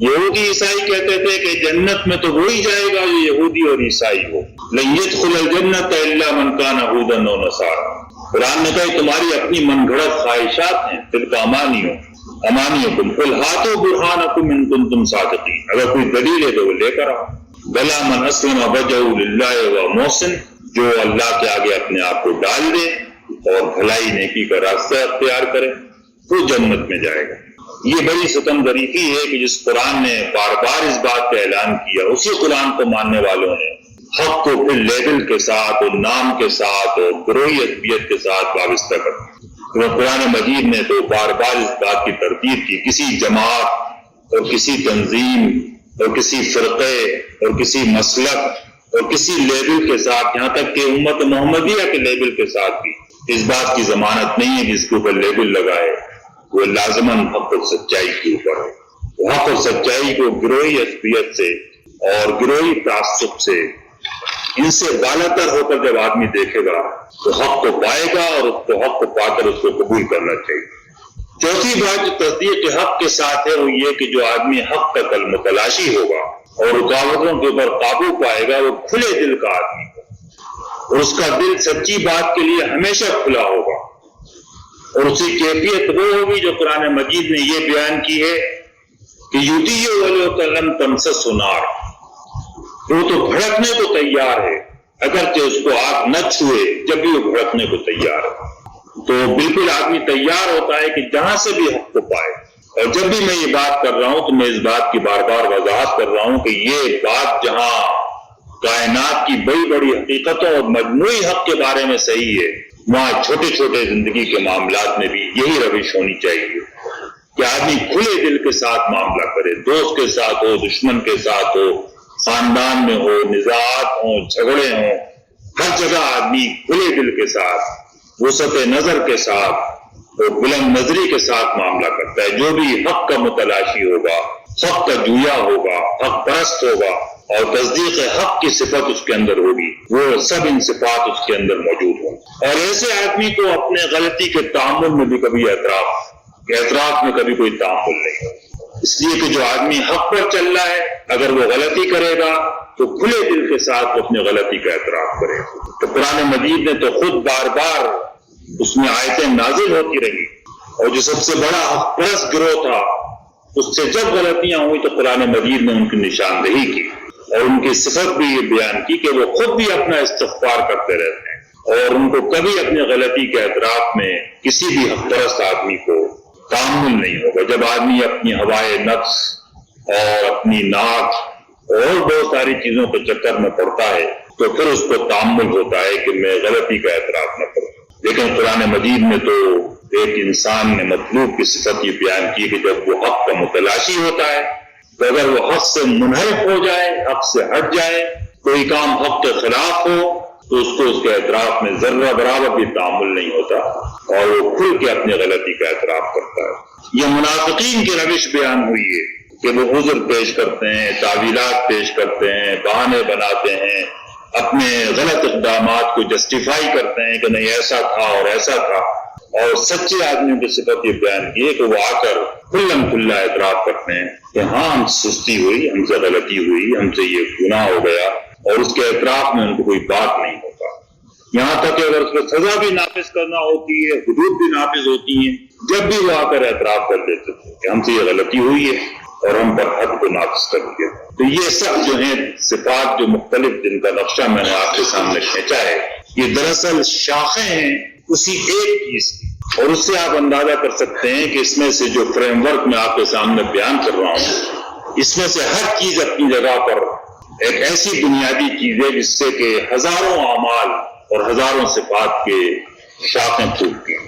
یہودی عیسائی کہتے تھے کہ جنت میں تو وہی جائے گا جو یہودی اور عیسائی ہو. لن يدخل الجنت الا من كان هودا او نصارى. قرآن نے کہا تمہاری اپنی من گھڑت خواہشات ہیں. تلک امانیکم قل ہاتوا برہانکم ان کنتم صادقین. اگر کوئی دلیل ہے تو وہ لے کر آؤ. بلا من اسلم وجهه للہ و محسن. جو اللہ کے آگے اپنے آپ کو ڈال دے اور بھلائی نیکی کا راستہ اختیار کرے وہ جنت میں جائے گا. یہ بڑی ستم ظریفی ہے کہ جس قرآن نے بار بار اس بات کا اعلان کیا اسی قرآن کو ماننے والوں نے حق کو پھر لیبل کے ساتھ اور نام کے ساتھ اور گروہی عصبیت کے ساتھ وابستہ کر دیا. قرآن مجید نے تو بار بار اس بات کی تردید کی کسی جماعت اور کسی تنظیم اور کسی فرقے اور کسی مسلک اور کسی لیبل کے ساتھ یہاں تک کہ امت محمدیہ کے لیبل کے ساتھ بھی اس بات کی ضمانت نہیں ہے جس کے اوپر لیبل لگائے وہ لازماً حق اور سچائی کے اوپر ہے. حق اور سچائی کو گروہی عصبیت سے اور گروہی تعصب سے ان سے بالاتر ہو کر جب آدمی دیکھے گا تو حق کو پائے گا اور اس کو حق کو پا کر اس کو قبول کرنا چاہیے. چوتھی بات جو تصدیق حق کے ساتھ ہے وہ یہ کہ جو آدمی حق کا کل متلاشی ہوگا اور رکاوٹوں کے اوپر قابو پائے گا وہ کھلے دل کا آدمی ہوگا اور اس کا دل سچی بات کے لیے ہمیشہ کھلا ہوگا اور اسی کیفیت وہ ہوگی جو قرآن مجید نے یہ بیان کی ہے کہ یودی ولو کلم تمسس نار. وہ تو بھڑکنے کو تیار ہے اگرچہ اس کو آگ نہ چھوئے جب بھی وہ بھڑکنے کو تیار ہے. تو بالکل آدمی تیار ہوتا ہے کہ جہاں سے بھی حق کو پائے. اور جب بھی میں یہ بات کر رہا ہوں تو میں اس بات کی بار بار وضاحت کر رہا ہوں کہ یہ بات جہاں کائنات کی بڑی بڑی حقیقتوں اور مجموعی حق کے بارے میں صحیح ہے وہاں چھوٹے چھوٹے زندگی کے معاملات میں بھی یہی روش ہونی چاہیے کہ آدمی کھلے دل کے ساتھ معاملہ کرے. دوست کے ساتھ ہو دشمن کے ساتھ ہو خاندان میں ہو نزاعات ہوں جھگڑے ہوں ہر جگہ آدمی کھلے دل کے ساتھ وسعت نظر کے ساتھ اور بلند نظری کے ساتھ معاملہ کرتا ہے. جو بھی حق کا متلاشی ہوگا حق کا جویا ہوگا حق پرست ہوگا اور تصدیق حق کی صفت اس کے اندر ہوگی وہ سب ان صفات اس کے اندر موجود ہوں. اور ایسے آدمی کو اپنے غلطی کے تعامل میں بھی کبھی اعتراف میں کبھی کوئی تعامل نہیں ہو. اس لیے کہ جو آدمی حق پر چل رہا ہے اگر وہ غلطی کرے گا تو کھلے دل کے ساتھ وہ اپنی غلطی کا اعتراف کرے گا. تو قرآن مجید نے تو خود بار بار اس میں آیتیں نازل ہوتی رہی اور جو سب سے بڑا حق پرست گروہ تھا اس سے جب غلطیاں ہوئی تو قرآن مجید نے ان کی نشاندہی کی اور ان کی صفت بھی یہ بیان کی کہ وہ خود بھی اپنا استغفار کرتے رہتے ہیں اور ان کو کبھی اپنے غلطی کے اعتراف میں کسی بھی حق پرست آدمی کو تعامل نہیں ہوگا. جب آدمی اپنی ہوائے نفس اور اپنی ناک اور بہت ساری چیزوں کے چکر میں پڑتا ہے تو پھر اس کو تعامل ہوتا ہے کہ میں غلطی کا اعتراف نہ کروں. لیکن قرآن مجید میں تو ایک انسان نے مطلوب کی صفت یہ بیان کی کہ جب وہ حق کا متلاشی ہوتا ہے تو اگر وہ حق سے منحرف ہو جائے حق سے ہٹ جائے کوئی کام حق کے خلاف ہو تو اس کو اس کے اعتراف میں ذرہ برابر بھی تعامل نہیں ہوتا اور وہ کھل کے اپنی غلطی کا اعتراف کرتا ہے. یہ منافقین کی روش بیان ہوئی ہے کہ وہ عذر پیش کرتے ہیں تعویلات پیش کرتے ہیں بہانے بناتے ہیں اپنے غلط اقدامات کو جسٹیفائی کرتے ہیں کہ نہیں ایسا تھا اور ایسا تھا. اور سچے آدمیوں کی صفت یہ بیان کی ہے کہ وہ آ کر کھلم کھلا اعتراف کرتے ہیں کہ ہاں ہم سے سستی ہوئی ہم سے غلطی ہوئی ہم سے یہ گناہ ہو گیا اور اس کے اعتراف میں ان کو کوئی بات نہیں ہوتا. یہاں تک کہ اگر اس کو سزا بھی نافذ کرنا ہوتی ہے حدود بھی نافذ ہوتی ہیں جب بھی وہ آ کر اعتراف کر دیتے تھے کہ ہم سے یہ غلطی ہوئی ہے اور ہم پر حد کو نافذ کر دیا. تو یہ سب جو ہیں صفات جو مختلف جن کا نقشہ میں نے آپ کے سامنے کھینچا ہے یہ دراصل شاخیں ہیں اسی ایک چیز کی اور اس سے آپ اندازہ کر سکتے ہیں کہ اس میں سے جو فریم ورک میں آپ کے سامنے بیان کر رہا ہوں اس میں سے ہر چیز اپنی جگہ پر ایک ایسی بنیادی چیز ہے جس سے کہ ہزاروں اعمال اور ہزاروں صفات کے شاخیں پھوٹتی ہیں.